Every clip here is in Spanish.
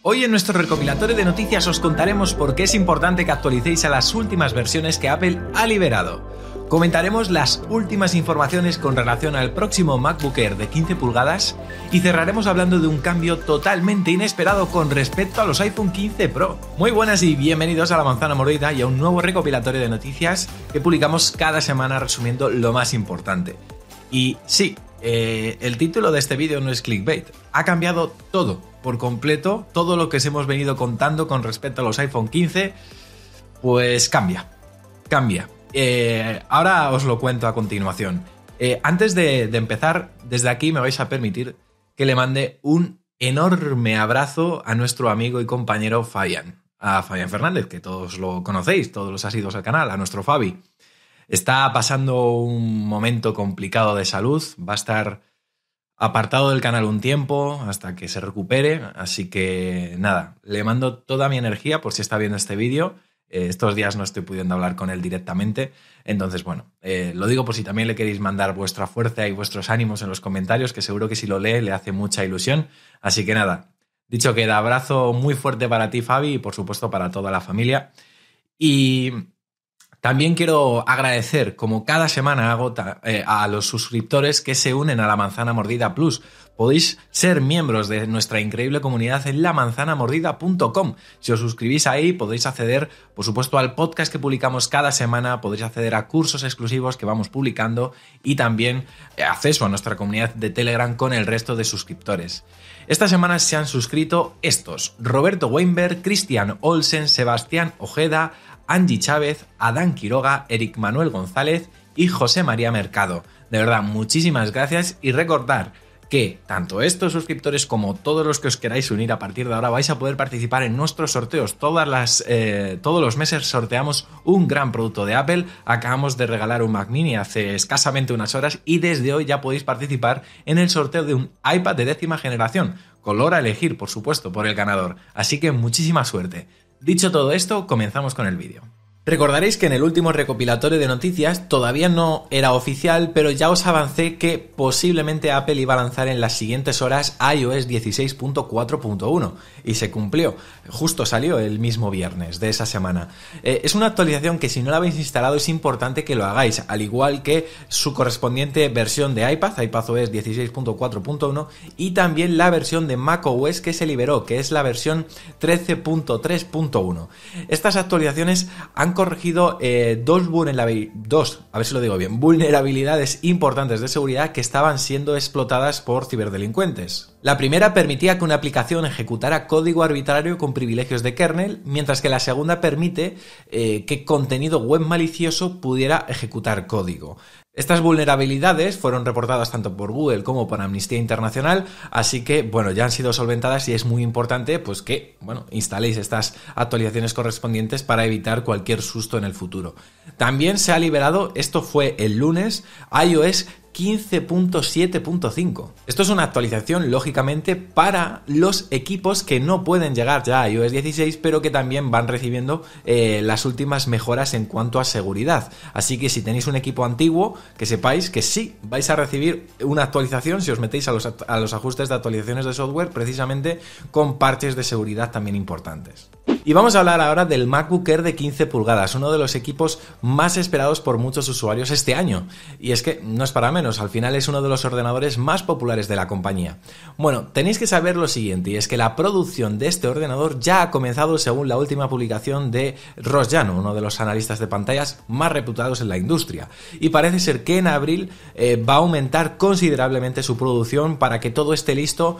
Hoy en nuestro recopilatorio de noticias os contaremos por qué es importante que actualicéis a las últimas versiones que Apple ha liberado. Comentaremos las últimas informaciones con relación al próximo MacBook Air de 15 pulgadas y cerraremos hablando de un cambio totalmente inesperado con respecto a los iPhone 15 Pro. Muy buenas y bienvenidos a La Manzana Mordida y a un nuevo recopilatorio de noticias que publicamos cada semana resumiendo lo más importante. Y sí, el título de este vídeo no es clickbait, ha cambiado todo, por completo, todo lo que os hemos venido contando con respecto a los iPhone 15, pues cambia. Ahora os lo cuento a continuación. Antes de empezar, desde aquí me vais a permitir que le mande un enorme abrazo a nuestro amigo y compañero Fabián, a Fabián Fernández, que todos lo conocéis, todos los asiduos al canal, a nuestro Fabi. Está pasando un momento complicado de salud, va a estar apartado del canal un tiempo hasta que se recupere, así que nada, le mando toda mi energía por si está viendo este vídeo. Estos días no estoy pudiendo hablar con él directamente, entonces bueno, lo digo por si también le queréis mandar vuestra fuerza y vuestros ánimos en los comentarios, que seguro que si lo lee le hace mucha ilusión, así que nada, dicho queda, abrazo muy fuerte para ti, Fabi, y por supuesto para toda la familia. Y también quiero agradecer, como cada semana hago, a los suscriptores que se unen a La Manzana Mordida Plus. Podéis ser miembros de nuestra increíble comunidad en lamanzanamordida.com. Si os suscribís ahí podéis acceder, por supuesto, al podcast que publicamos cada semana, podéis acceder a cursos exclusivos que vamos publicando y también acceso a nuestra comunidad de Telegram con el resto de suscriptores. Esta semana se han suscrito estos: Roberto Weinberg, Cristian Olsen, Sebastián Ojeda, Angie Chávez, Adán Quiroga, Eric Manuel González y José María Mercado. De verdad, muchísimas gracias y recordar que tanto estos suscriptores como todos los que os queráis unir a partir de ahora vais a poder participar en nuestros sorteos. Todos los meses sorteamos un gran producto de Apple. Acabamos de regalar un Mac Mini hace escasamente unas horas y desde hoy ya podéis participar en el sorteo de un iPad de 10ª generación. Color a elegir, por supuesto, por el ganador. Así que muchísima suerte. Dicho todo esto, comenzamos con el vídeo. Recordaréis que en el último recopilatorio de noticias todavía no era oficial, pero ya os avancé que posiblemente Apple iba a lanzar en las siguientes horas iOS 16.4.1 y se cumplió, justo salió el mismo viernes de esa semana. Es una actualización que si no la habéis instalado es importante que lo hagáis, al igual que su correspondiente versión de iPadOS 16.4.1 y también la versión de macOS que se liberó, que es la versión 13.3.1. Estas actualizaciones han corregido dos vulnerabilidades importantes de seguridad que estaban siendo explotadas por ciberdelincuentes. La primera permitía que una aplicación ejecutara código arbitrario con privilegios de kernel, mientras que la segunda permite que contenido web malicioso pudiera ejecutar código. Estas vulnerabilidades fueron reportadas tanto por Google como por Amnistía Internacional, así que bueno, ya han sido solventadas y es muy importante pues que instaléis estas actualizaciones correspondientes para evitar cualquier susto en el futuro. También se ha liberado, esto fue el lunes, iOS 15.7.5. Esto es una actualización, lógicamente, para los equipos que no pueden llegar ya a iOS 16, pero que también van recibiendo las últimas mejoras en cuanto a seguridad. Así que si tenéis un equipo antiguo, que sepáis que sí, vais a recibir una actualización si os metéis a los ajustes de actualizaciones de software, precisamente con parches de seguridad también importantes. Y vamos a hablar ahora del MacBook Air de 15 pulgadas, uno de los equipos más esperados por muchos usuarios este año. Y es que no es para menos, al final es uno de los ordenadores más populares de la compañía. Bueno, tenéis que saber lo siguiente, y es que la producción de este ordenador ya ha comenzado según la última publicación de Ross Llano, uno de los analistas de pantallas más reputados en la industria. Y parece ser que en abril va a aumentar considerablemente su producción para que todo esté listo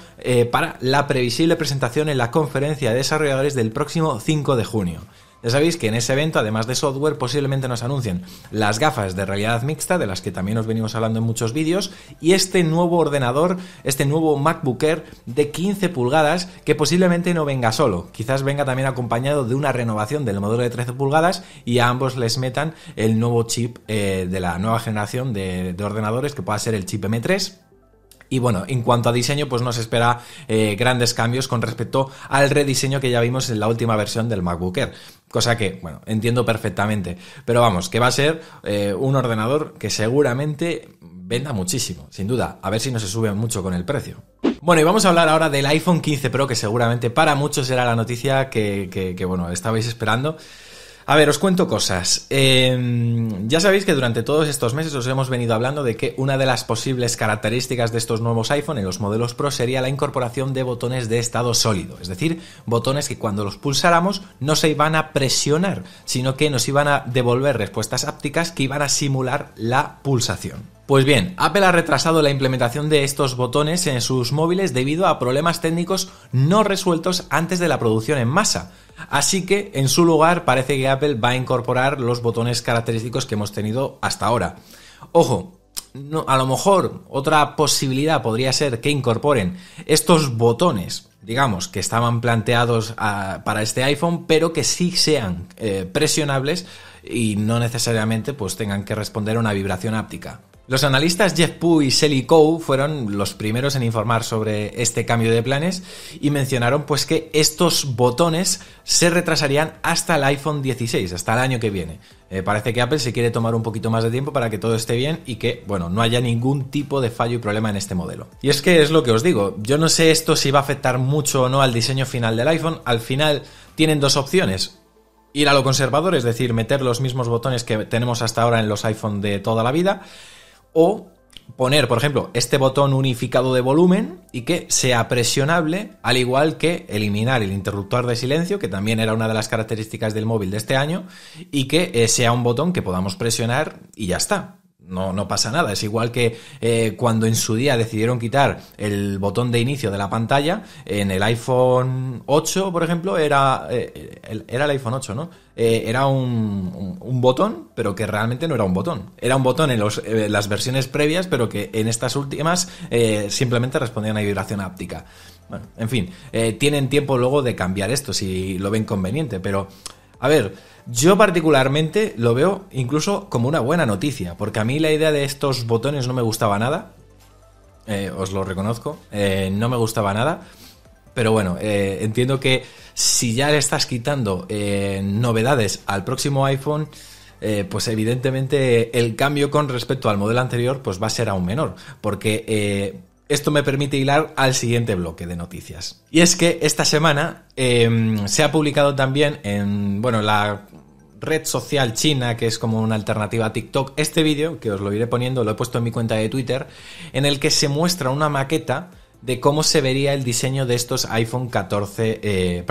para la previsible presentación en la conferencia de desarrolladores del próximo 5 de junio. Ya sabéis que en ese evento, además de software, posiblemente nos anuncien las gafas de realidad mixta, de las que también os venimos hablando en muchos vídeos, y este nuevo ordenador, este nuevo MacBook Air de 15 pulgadas, que posiblemente no venga solo, quizás venga también acompañado de una renovación del modelo de 13 pulgadas y a ambos les metan el nuevo chip de la nueva generación de ordenadores, que pueda ser el chip M3. Y bueno, en cuanto a diseño, pues nos espera grandes cambios con respecto al rediseño que ya vimos en la última versión del MacBook Air. Cosa que, bueno, entiendo perfectamente. Pero vamos, que va a ser un ordenador que seguramente venda muchísimo, sin duda. A ver si no se sube mucho con el precio. Bueno, y vamos a hablar ahora del iPhone 15 Pro, que seguramente para muchos era la noticia que bueno, estabais esperando. A ver, os cuento cosas. Ya sabéis que durante todos estos meses os hemos venido hablando de que una de las posibles características de estos nuevos iPhone en los modelos Pro sería la incorporación de botones de estado sólido, es decir, botones que cuando los pulsáramos no se iban a presionar, sino que nos iban a devolver respuestas hápticas que iban a simular la pulsación. Pues bien, Apple ha retrasado la implementación de estos botones en sus móviles debido a problemas técnicos no resueltos antes de la producción en masa. Así que, en su lugar, parece que Apple va a incorporar los botones característicos que hemos tenido hasta ahora. Ojo, a lo mejor otra posibilidad podría ser que incorporen estos botones, digamos, que estaban planteados para este iPhone, pero que sí sean presionables y no necesariamente pues tengan que responder a una vibración háptica. Los analistas Jeff Pu y Sally Kou fueron los primeros en informar sobre este cambio de planes y mencionaron pues que estos botones se retrasarían hasta el iPhone 16, hasta el año que viene. Parece que Apple se quiere tomar un poquito más de tiempo para que todo esté bien y que, bueno, no haya ningún tipo de fallo y problema en este modelo. Y es que es lo que os digo, yo no sé esto si va a afectar mucho o no al diseño final del iPhone. Al final tienen dos opciones: ir a lo conservador, es decir, meter los mismos botones que tenemos hasta ahora en los iPhone de toda la vida, o poner, por ejemplo, este botón unificado de volumen y que sea presionable, al igual que eliminar el interruptor de silencio, que también era una de las características del móvil de este año, y que sea un botón que podamos presionar y ya está. No pasa nada, es igual que cuando en su día decidieron quitar el botón de inicio de la pantalla, en el iPhone 8, por ejemplo, era el iPhone 8, ¿no? Era un botón, pero que realmente no era un botón. Era un botón en las versiones previas, pero que en estas últimas simplemente respondían a vibración háptica. Bueno, en fin, tienen tiempo luego de cambiar esto si lo ven conveniente, pero a ver, yo particularmente lo veo incluso como una buena noticia, porque a mí la idea de estos botones no me gustaba nada, os lo reconozco, no me gustaba nada, pero bueno, entiendo que si ya le estás quitando novedades al próximo iPhone, pues evidentemente el cambio con respecto al modelo anterior pues va a ser aún menor, porque esto me permite hilar al siguiente bloque de noticias. Y es que esta semana se ha publicado también en la red social china, que es como una alternativa a TikTok, este vídeo, que os lo iré poniendo, lo he puesto en mi cuenta de Twitter, en el que se muestra una maqueta de cómo se vería el diseño de estos iPhone 15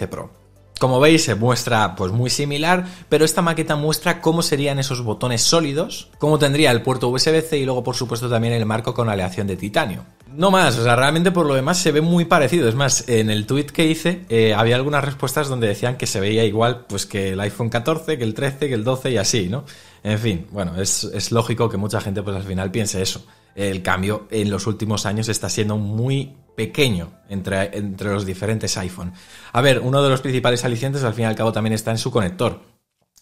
Pro. Como veis, se muestra pues muy similar, pero esta maqueta muestra cómo serían esos botones sólidos, cómo tendría el puerto USB-C y luego, por supuesto, también el marco con aleación de titanio. No más, o sea, realmente por lo demás se ve muy parecido. Es más, en el tweet que hice había algunas respuestas donde decían que se veía igual pues que el iPhone 14, que el 13, que el 12 y así, ¿no? En fin, bueno, es lógico que mucha gente pues al final piense eso. El cambio en los últimos años está siendo muy pequeño entre los diferentes iPhone. A ver, uno de los principales alicientes al fin y al cabo también está en su conector.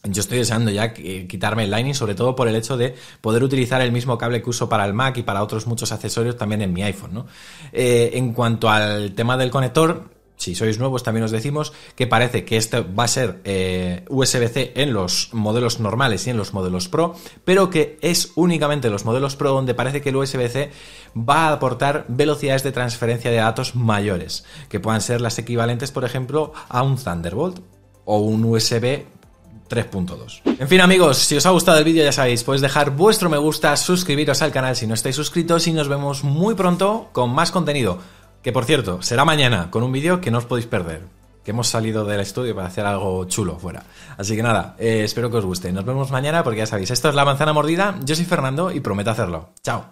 Yo estoy deseando ya quitarme el Lightning, sobre todo por el hecho de poder utilizar el mismo cable que uso para el Mac y para otros muchos accesorios también en mi iPhone, ¿no? En cuanto al tema del conector, si sois nuevos también os decimos que parece que este va a ser USB-C en los modelos normales y en los modelos Pro, pero que es únicamente en los modelos Pro donde parece que el USB-C va a aportar velocidades de transferencia de datos mayores, que puedan ser las equivalentes, por ejemplo, a un Thunderbolt o un USB 3.2. En fin, amigos, si os ha gustado el vídeo ya sabéis, podéis dejar vuestro me gusta, suscribiros al canal si no estáis suscritos y nos vemos muy pronto con más contenido. Que por cierto, será mañana con un vídeo que no os podéis perder, que hemos salido del estudio para hacer algo chulo fuera. Así que nada, espero que os guste. Nos vemos mañana porque ya sabéis, esto es La Manzana Mordida, yo soy Fernando y prometo hacerlo. Chao.